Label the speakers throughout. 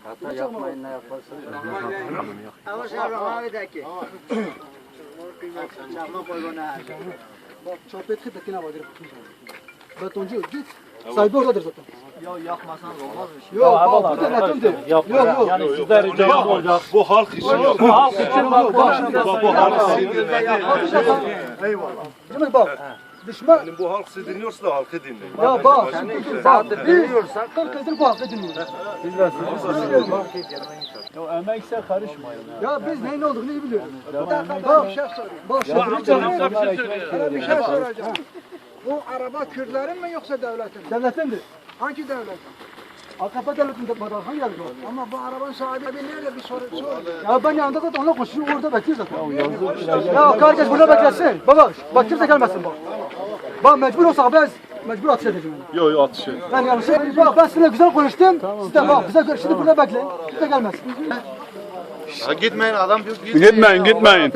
Speaker 1: Hata yapmayın ne yaparsınız?
Speaker 2: Ama sen Ramazan'daki. Çakma koyuna.
Speaker 3: Bak çapet kıpetine vardır. Betoncu git. Sahibi oradadır zaten.
Speaker 2: Ya yakmasan olmaz mı?
Speaker 3: Yok bak bu da yakındır. Yok yok.
Speaker 4: Yani sizler ricam olacak.
Speaker 5: Bu halk için yok.
Speaker 4: Bu halk için bak.
Speaker 5: Bu halk sinirlendi.
Speaker 3: Eyvallah. Şimdi bak. Düşman.
Speaker 5: Yani bu halk sizi dinliyorsa da halkı dinleyin.
Speaker 3: Ya bak.
Speaker 1: Zaten biliyorsak
Speaker 3: Biz 40 yıldır bu hakkı dinliyoruz.
Speaker 4: Ya emekse karışmayın.
Speaker 3: Ya biz neyin olduğunu iyi biliyoruz. Bak bir şey sorayım. Bak
Speaker 2: Bir şey soracağım. Bu araba Kürtlerin mi yoksa devletin mi?
Speaker 3: devletindir.
Speaker 2: Hangi devlet?
Speaker 3: AKP devletinde var. Hangi devlet var?
Speaker 2: Ama bu arabanın sahibi nerede bir sor.
Speaker 3: Ya ben yanında zaten onunla koşuyorum orada bekliyor zaten. Ya kardeş burada beklesin. Bak kimse gelmesin bak. Bak mecbur olsak ben mecbur atış edeceğim.
Speaker 5: Yok yok atış et.
Speaker 3: Ben yanlış bak ben sizinle güzel konuştum. Siz de bak bize şimdi burada bekleyin. Kimse gelmesin.
Speaker 5: Ha, gitmeyin adam diyor.
Speaker 6: Gitmeyin.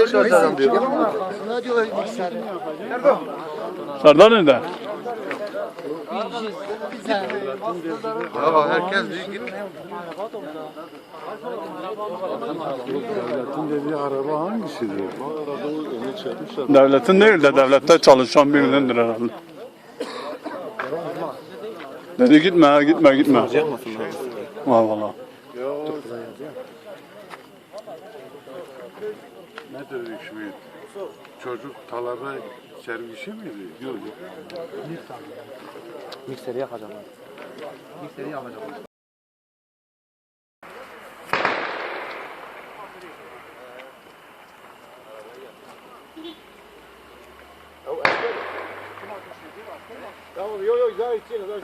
Speaker 6: Serdar nerede?
Speaker 5: Ya herkes diyor gitmeyin.
Speaker 7: Devletin dediği araba hangisidir?
Speaker 6: Devletin değil de devlette çalışan birinindir herhalde. Dedi gitme. Vallahi.
Speaker 7: Nedir hükmü? Çocuk talebe sergisi miydi? Yok.
Speaker 1: mikseri yakacağım. Mikseri yakacağım.
Speaker 5: Tamam yok daha içeceğiz.